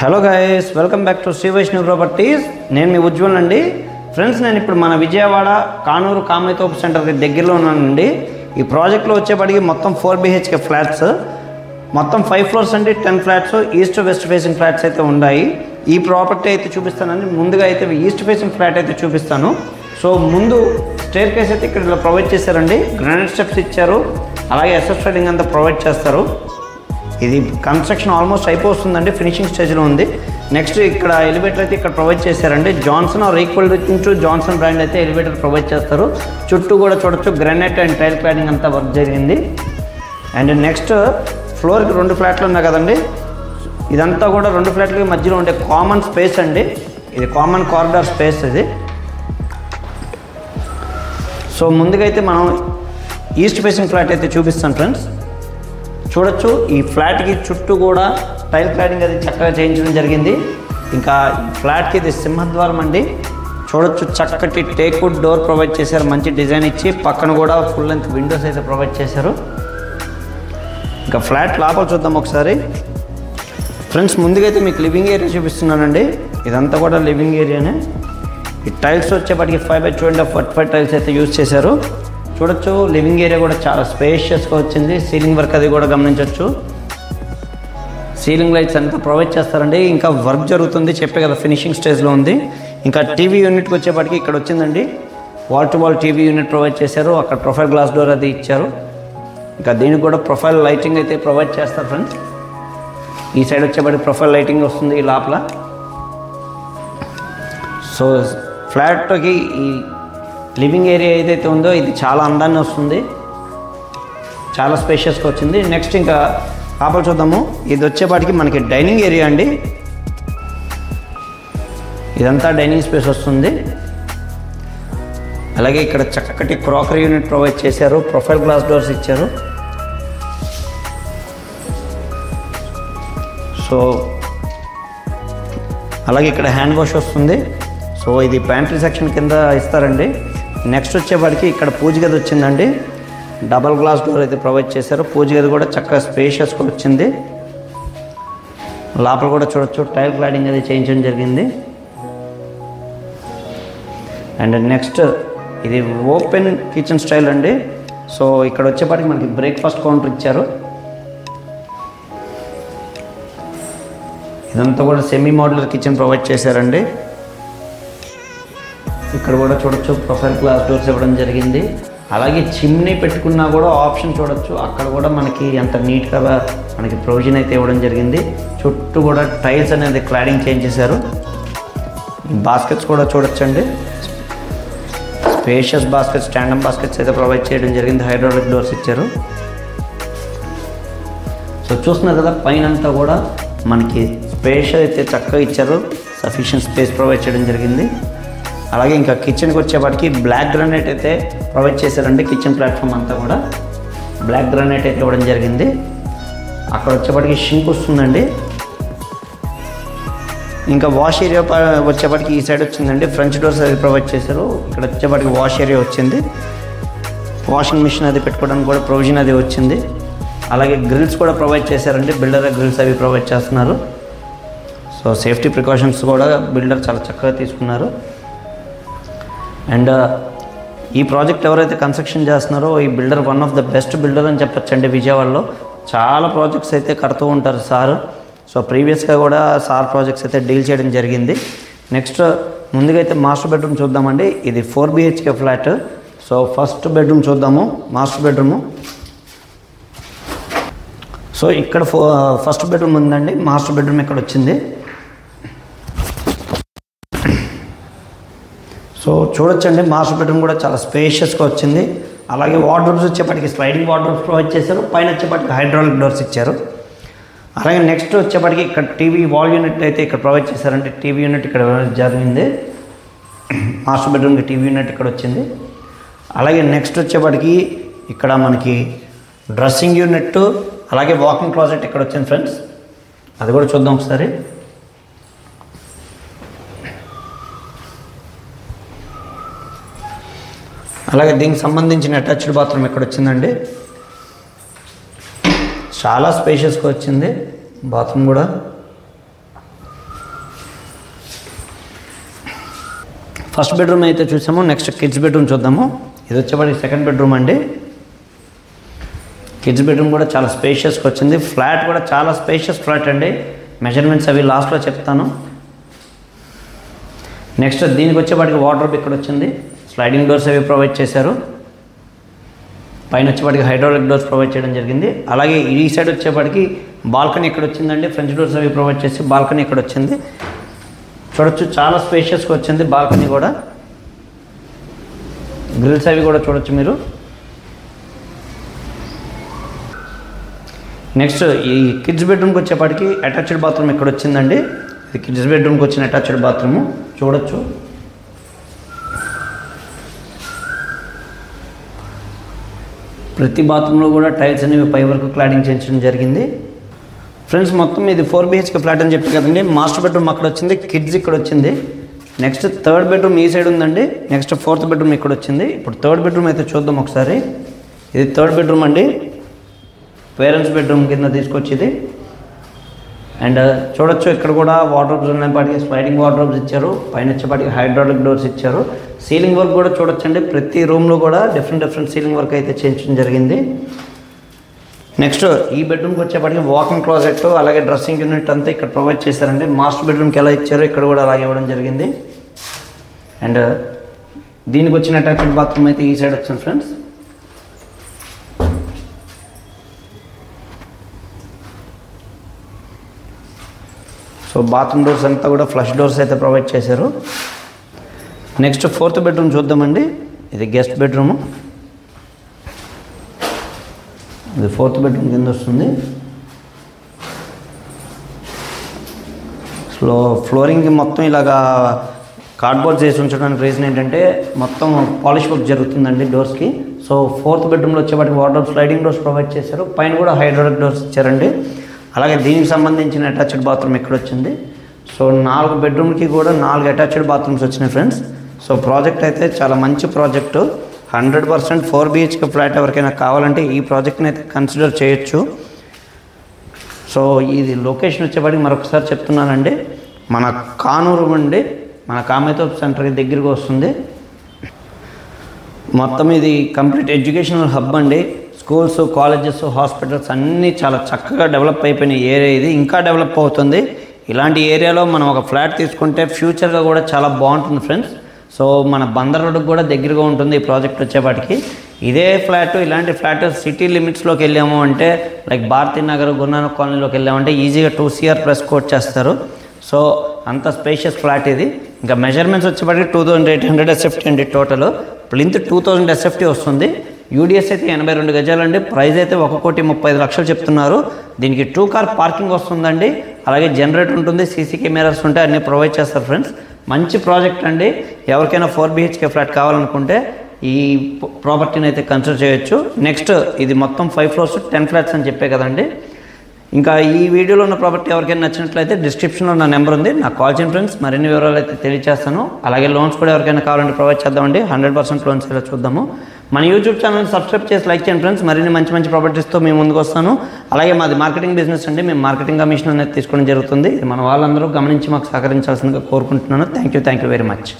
Hello guys, welcome back to Shri Vaishnav properties. నేను మీ ఉజ్వల్ అండి. ఫ్రెండ్స్, నేను ఇప్పుడు మన విజయవాడ కానూరు కామేతోపు సెంటర్కి దగ్గరలో ఉన్నానండి. ఈ ప్రాజెక్ట్లో వచ్చేప్పటికి మొత్తం 4 BHK ఫ్లాట్స్, మొత్తం 5 ఫ్లోర్స్ అండి, 10 flats, east west facing flats అయితే ఉన్నాయి. ఈ ప్రాపర్టీ అయితే చూపిస్తానండి. ముందుగా అయితే ఈస్ట్ ఫేసింగ్ ఫ్లాట్ అయితే చూపిస్తాను. సో ముందు స్టేర్ కేస్ అయితే ఇక్కడ ప్రొవైడ్ చేశారండి, గ్రానైట్ స్టెప్స్ ఇచ్చారు, అలాగే ఎస్ఎస్ రైడింగ్ అంతా ప్రొవైడ్ చేస్తారు. ఇది కన్స్ట్రక్షన్ ఆల్మోస్ట్ అయిపోతుందండి, ఫినిషింగ్ స్టేజ్లో ఉంది. నెక్స్ట్ ఇక్కడ ఎలివేటర్ అయితే ఇక్కడ ప్రొవైడ్ చేశారండి. Johnson or equal to Johnson brand అయితే ఎలివేటర్ ప్రొవైడ్ చేస్తారు. చుట్టూ కూడా చూడొచ్చు గ్రానైట్ అండ్ టైల్ క్లాడింగ్ అంతా వర్క్ జరిగింది. అండ్ నెక్స్ట్ ఫ్లోర్కి 2 ఫ్లాట్లు ఉన్నాయి కదండి, ఇదంతా కూడా 2 ఫ్లాట్లకి మధ్యలో ఉండే కామన్ స్పేస్ అండి. ఇది కామన్ కారిడార్ స్పేస్ ఇది. సో ముందుగా అయితే మనం ఈస్ట్ ఫేసింగ్ ఫ్లాట్ అయితే చూపిస్తాను ఫ్రెండ్స్. చూడొచ్చు, ఈ ఫ్లాట్కి చుట్టూ కూడా టైల్ క్లాడింగ్ అది చక్కగా చేయించడం జరిగింది. ఇంకా ఫ్లాట్కి ఇది సింహద్వారం అండి. చూడొచ్చు, చక్కటి టేక్వుడ్ డోర్ ప్రొవైడ్ చేశారు, మంచి డిజైన్ ఇచ్చి. పక్కన కూడా ఫుల్ లెంత్ విండోస్ అయితే ప్రొవైడ్ చేశారు. ఇంకా ఫ్లాట్ లోపల చూద్దాం ఒకసారి ఫ్రెండ్స్. ముందుగా అయితే మీకు లివింగ్ ఏరియా చూపిస్తున్నానండి. ఇదంతా కూడా లివింగ్ ఏరియానే. ఈ టైల్స్ వచ్చేప్పటికి 5x2.5 టైల్స్ అయితే యూజ్ చేశారు. చూడొచ్చు, లివింగ్ ఏరియా కూడా చాలా స్పేషియస్గా వచ్చింది. సీలింగ్ వర్క్ అది కూడా గమనించవచ్చు. సీలింగ్ లైట్స్ అంతా ప్రొవైడ్ చేస్తారండి. ఇంకా వర్క్ జరుగుతుంది, చెప్పే కదా ఫినిషింగ్ స్టేజ్లో ఉంది. ఇంకా టీవీ యూనిట్కి వచ్చేప్పటికి ఇక్కడ వచ్చిందండి, wall to wall TV unit provide చేశారు. అక్కడ ప్రొఫైల్ గ్లాస్ డోర్ అది ఇచ్చారు. ఇంకా దీనికి కూడా ప్రొఫైల్ లైటింగ్ అయితే ప్రొవైడ్ చేస్తారు ఫ్రెండ్స్. ఈ సైడ్ వచ్చేప్పటికి ప్రొఫైల్ లైటింగ్ వస్తుంది ఈ లోపల. సో ఫ్లాట్కి ఈ లివింగ్ ఏరియా ఏదైతే ఉందో ఇది చాలా అందాన్ని వస్తుంది, చాలా స్పేషియస్గా వచ్చింది. నెక్స్ట్ ఇంకా లోపల చూద్దాము. ఇది వచ్చేపాటికి మనకి డైనింగ్ ఏరియా అండి. ఇదంతా డైనింగ్ స్పేస్ వస్తుంది. అలాగే ఇక్కడ చక్కటి క్రాకరీ యూనిట్ ప్రొవైడ్ చేశారు, ప్రొఫైల్ గ్లాస్ డోర్స్ ఇచ్చారు. సో అలాగే ఇక్కడ హ్యాండ్ వాష్ వస్తుంది. సో ఇది ప్యాంట్రీ సెక్షన్ కింద ఇస్తారండి. నెక్స్ట్ వచ్చేవాడికి ఇక్కడ పూజ గది వచ్చిందండి. డబల్ గ్లాస్ డోర్ అయితే ప్రొవైడ్ చేశారు. పూజ గది కూడా చక్కగా స్పేషియస్గా వచ్చింది. లోపల కూడా చూడొచ్చు, టైల్ క్లాడింగ్ అది చేయించడం జరిగింది. అండ్ నెక్స్ట్ ఇది ఓపెన్ కిచెన్ స్టైల్ అండి. సో ఇక్కడ వచ్చేపాటికి మనకి బ్రేక్ఫాస్ట్ కౌంటర్ ఇచ్చారు. ఇదంతా కూడా సెమీ మోడ్యులర్ కిచెన్ ప్రొవైడ్ చేశారండి. ఇక్కడ కూడా చూడొచ్చు, ప్రొఫైల్ గ్లాస్ డోర్స్ ఇవ్వడం జరిగింది. అలాగే చిమ్నీ పెట్టుకున్నా కూడా ఆప్షన్ చూడొచ్చు. అక్కడ కూడా మనకి ఎంత నీట్గా మనకి ప్రొవిజన్ అయితే ఇవ్వడం జరిగింది. చుట్టూ కూడా టైల్స్ అనేది క్లాడింగ్ చేంజ్ చేశారు. బాస్కెట్స్ కూడా చూడొచ్చండి, స్పేషియస్ బాస్కెట్స్, స్టాండప్ బాస్కెట్స్ అయితే ప్రొవైడ్ చేయడం జరిగింది. హైడ్రాలిక్ డోర్స్ ఇచ్చారు. సో చూస్తున్నారు కదా, పైన అంతా కూడా మనకి స్పేస్ అయితే చక్కగా ఇచ్చారు. సఫిషియెంట్ స్పేస్ ప్రొవైడ్ చేయడం జరిగింది. అలాగే ఇంకా కిచెన్కి వచ్చేపాటికి బ్లాక్ గ్రానైట్ అయితే ప్రొవైడ్ చేశారండి. కిచెన్ ప్లాట్ఫామ్ అంతా కూడా బ్లాక్ గ్రానైట్ అయితే ఇవ్వడం జరిగింది. అక్కడ వచ్చేపాటికి షింక్ వస్తుందండి. ఇంకా వాష్ ఏరియా వచ్చేపాటికి ఈ సైడ్ వచ్చిందండి. ఫ్రంట్ డోర్స్ అది ప్రొవైడ్ చేశారు. ఇక్కడ వచ్చేపాటికి వాష్ ఏరియా వచ్చింది. వాషింగ్ మిషన్ అది పెట్టుకోవడానికి కూడా ప్రొవిజన్ అది వచ్చింది. అలాగే గ్రిల్స్ కూడా ప్రొవైడ్ చేశారండి. బిల్డర్ గ్రిల్స్ అవి ప్రొవైడ్ చేస్తున్నారు. సో సేఫ్టీ ప్రికాషన్స్ కూడా బిల్డర్ చాలా చక్కగా తీసుకున్నారు. అండ్ ఈ ప్రాజెక్ట్ ఎవరైతే కన్స్ట్రక్షన్ చేస్తున్నారో ఈ builder one of the best builder అని చెప్పొచ్చండి. విజయవాడలో చాలా ప్రాజెక్ట్స్ అయితే కడుతూ ఉంటారు సార్. సో ప్రీవియస్గా కూడా సార్ ప్రాజెక్ట్స్ అయితే డీల్ చేయడం జరిగింది. నెక్స్ట్ ముందుగా అయితే మాస్టర్ బెడ్రూమ్ చూద్దామండి. ఇది 4 BHK flat. So first bedroom చూద్దాము, మాస్టర్ బెడ్రూము. సో ఇక్కడ ఫస్ట్ బెడ్రూమ్ ఉందండి. మాస్టర్ బెడ్రూమ్ ఇక్కడ వచ్చింది. సో చూడొచ్చండి, మాస్టర్ బెడ్రూమ్ కూడా చాలా స్పేషియస్గా వచ్చింది. అలాగే వార్డ్రోబ్స్ వచ్చేప్పటికి స్లైడింగ్ వార్డ్రోబ్స్ ప్రొవైడ్ చేశారు. పైన వచ్చేప్పటికి హైడ్రాలిక్ డోర్స్ ఇచ్చారు. అలాగే నెక్స్ట్ వచ్చేప్పటికి ఇక్కడ టీవీ వాల్ యూనిట్ అయితే ఇక్కడ ప్రొవైడ్ చేశారంటే టీవీ యూనిట్ ఇక్కడ జరిగింది. మాస్టర్ బెడ్రూమ్కి టీవీ యూనిట్ ఇక్కడ వచ్చింది. అలాగే నెక్స్ట్ వచ్చేప్పటికి ఇక్కడ మనకి డ్రెస్సింగ్ యూనిట్, అలాగే వాకింగ్ క్లాజెట్ ఇక్కడ వచ్చింది ఫ్రెండ్స్. అది కూడా చూద్దాం ఒకసారి. అలాగే దీనికి సంబంధించిన అటాచ్డ్ బాత్రూమ్ ఇక్కడ వచ్చిందండి. చాలా స్పేషియస్గా వచ్చింది బాత్రూమ్ కూడా. ఫస్ట్ బెడ్రూమ్ అయితే చూసాము. నెక్స్ట్ కిడ్స్ బెడ్రూమ్ చూద్దాము. ఇది వచ్చేప్పటికి సెకండ్ బెడ్రూమ్ అండి. కిడ్స్ బెడ్రూమ్ కూడా చాలా స్పేషియస్గా వచ్చింది. ఫ్లాట్ కూడా చాలా స్పేషియస్ ఫ్లాట్ అండి. మెజర్మెంట్స్ అవి లాస్ట్లో చెప్తాను. నెక్స్ట్ దీనికి వచ్చేపాటికి వార్డ్రోబ్ ఇక్కడ వచ్చింది. స్లైడింగ్ డోర్స్ అవి ప్రొవైడ్ చేశారు. పైన వచ్చేపాటికి హైడ్రాలిక్ డోర్స్ ప్రొవైడ్ చేయడం జరిగింది. అలాగే ఈ సైడ్ వచ్చేపాటికి బాల్కనీ ఇక్కడ వచ్చిందండి. ఫ్రెంచ్ డోర్స్ అవి ప్రొవైడ్ చేసి బాల్కనీ ఇక్కడ వచ్చింది. చూడొచ్చు చాలా స్పేషియస్గా వచ్చింది బాల్కనీ కూడా. గ్రిల్స్ అవి కూడా చూడొచ్చు మీరు. నెక్స్ట్ ఈ కిడ్స్ బెడ్రూమ్కి వచ్చేపాటికి అటాచ్డ్ బాత్రూమ్ ఇక్కడ వచ్చిందండి. ఇది కిడ్స్ బెడ్రూమ్కి వచ్చిన అటాచ్డ్ బాత్రూము చూడొచ్చు. ప్రతి బాత్రూంలో కూడా టైల్స్ అనేవి పై వరకు క్లాడింగ్ చేయించడం జరిగింది. ఫ్రెండ్స్ మొత్తం ఇది 4 BHK ఫ్లాట్ అని చెప్పి కదండి. మాస్టర్ బెడ్రూమ్ అక్కడ వచ్చింది, కిడ్స్ ఇక్కడ వచ్చింది. నెక్స్ట్ థర్డ్ బెడ్రూమ్ ఈ సైడ్ ఉందండి. నెక్స్ట్ ఫోర్త్ బెడ్రూమ్ ఇక్కడ వచ్చింది. ఇప్పుడు థర్డ్ బెడ్రూమ్ అయితే చూద్దాం ఒకసారి. ఇది థర్డ్ బెడ్రూమ్ అండి. పేరెంట్స్ బెడ్రూమ్ కింద తీసుకొచ్చేది. అండ్ చూడొచ్చు ఇక్కడ కూడా వార్డ్రోబ్స్ ఉన్నపాటికి స్లైడింగ్ వార్డ్రోబ్స్ ఇచ్చారు. పైన వచ్చేపాటికి హైడ్రాలిక్ డోర్స్ ఇచ్చారు. సీలింగ్ వర్క్ కూడా చూడొచ్చండి. ప్రతి రూమ్లో కూడా డిఫరెంట్ సీలింగ్ వర్క్ అయితే చేయించడం జరిగింది. నెక్స్ట్ ఈ బెడ్రూమ్కి వచ్చేపాటికి వాకింగ్ క్లాజెట్ అలాగే డ్రెస్సింగ్ యూనిట్ అంతా ఇక్కడ ప్రొవైడ్ చేశారండి. మాస్టర్ బెడ్రూమ్కి ఎలా ఇచ్చారో ఇక్కడ కూడా అలాగే ఇవ్వడం జరిగింది. అండ్ దీనికి వచ్చిన అటాచ్డ్ బాత్రూమ్ అయితే ఈ సైడ్ వచ్చింది ఫ్రెండ్స్. సో బాత్రూమ్ డోర్స్ అంతా కూడా ఫ్లష్ డోర్స్ అయితే ప్రొవైడ్ చేశారు. నెక్స్ట్ ఫోర్త్ బెడ్రూమ్ చూద్దామండి. ఇది గెస్ట్ బెడ్రూము. ఇది ఫోర్త్ బెడ్రూమ్ కింద వస్తుంది. ఫ్లోరింగ్కి మొత్తం ఇలాగా కార్డ్బోర్డ్స్ వేసి ఉంచడానికి రీజన్ ఏంటంటే మొత్తం పాలిష్ వర్క్ జరుగుతుందండి డోర్స్కి. సో ఫోర్త్ బెడ్రూమ్లో వచ్చేవాటికి వార్డ్రోబ్ స్లైడింగ్ డోర్స్ ప్రొవైడ్ చేశారు. పైన కూడా హైడ్రాలిక్ డోర్స్ ఇచ్చారండి. అలాగే దీనికి సంబంధించిన అటాచ్డ్ బాత్రూమ్ ఇక్కడ వచ్చింది. సో 4 బెడ్రూమ్కి కూడా 4 అటాచ్డ్ బాత్రూమ్స్ వచ్చినాయి ఫ్రెండ్స్. సో ప్రాజెక్ట్ అయితే చాలా మంచి ప్రాజెక్టు. 100% 4 BHK ఫ్లాట్ ఎవరికైనా కావాలంటే ఈ ప్రాజెక్ట్ని అయితే కన్సిడర్ చేయొచ్చు. సో ఇది లొకేషన్ వచ్చేపాటికి మరొకసారి చెప్తున్నానండి. మన కానూరు అండి, మన కామేతోప్ సెంటర్కి దగ్గరగా వస్తుంది. మొత్తం ఇది కంప్లీట్ ఎడ్యుకేషనల్ హబ్ అండి. స్కూల్స్, కాలేజెస్, హాస్పిటల్స్ అన్నీ చాలా చక్కగా డెవలప్ అయిపోయిన ఏరియా ఇది. ఇంకా డెవలప్ అవుతుంది. ఇలాంటి ఏరియాలో మనం ఒక ఫ్లాట్ తీసుకుంటే ఫ్యూచర్గా కూడా చాలా బాగుంటుంది ఫ్రెండ్స్. సో మన బందర్ రోడ్డుకు కూడా దగ్గరగా ఉంటుంది ఈ ప్రాజెక్ట్ వచ్చేపాటికి. ఇదే ఫ్లాట్ ఇలాంటి ఫ్లాట్ సిటీ లిమిట్స్లోకి వెళ్ళాము అంటే లైక్ భారతీ నగర్, గురునానక్ కాలనీలోకి వెళ్ళామంటే ఈజీగా 2 CR ప్లస్ కోట్ చేస్తారు. సో అంత స్పేషియస్ ఫ్లాట్ ఇది. ఇంకా మెజర్మెంట్స్ వచ్చేపాటికి 2800 SFT అండి టోటల్. ప్లింత్ 2000 SFT వస్తుంది. యూడిఎస్ అయితే 82 గజాలండి. ప్రైస్ అయితే 1,35,00,000 చెప్తున్నారు. దీనికి 2 కార్ పార్కింగ్ వస్తుందండి. అలాగే జనరేటర్ ఉంటుంది, సీసీ కెమెరాస్ ఉంటాయి, అన్నీ ప్రొవైడ్ చేస్తారు ఫ్రెండ్స్. మంచి ప్రాజెక్ట్ అండి. ఎవరికైనా 4 BHK ఫ్లాట్ కావాలనుకుంటే ఈ ప్రాపర్టీని అయితే కన్సిడర్ చేయొచ్చు. నెక్స్ట్ ఇది మొత్తం 5 floors 10 ఫ్లాట్స్ అని చెప్పే కదండి. ఇంకా ఈ వీడియోలో ఉన్న ప్రాపర్టీ ఎవరికైనా నచ్చినట్లయితే డిస్క్రిప్షన్లో నా నెంబర్ ఉంది, నాకు కాల్ చేయండి ఫ్రెండ్స్. మరిన్ని వివరాలు అయితే తెలియజేస్తాను. అలాగే లోన్స్ కూడా ఎవరికైనా కావాలంటే ప్రొవైడ్ చేద్దామండి. 100% లోన్స్ ఇలా చూద్దాము. మన యూట్యూబ్ ఛానల్ని సబ్స్క్రైబ్ చేసి లైక్ చేయండి ఫ్రెండ్స్. మరిన్ని మంచి ప్రాపర్టీస్తో మేము ముందుకు వస్తాను. అలాగే మాది మార్కెటింగ్ బిజినెస్ అండి. మేము మార్కెటింగ్ కమిషన్ అనేది తీసుకోవడం జరుగుతుంది. మన వాళ్ళందరూ గమనించి మాకు సహకరించాల్సిందిగా కోరుకుంటున్నాను. Thank you very much.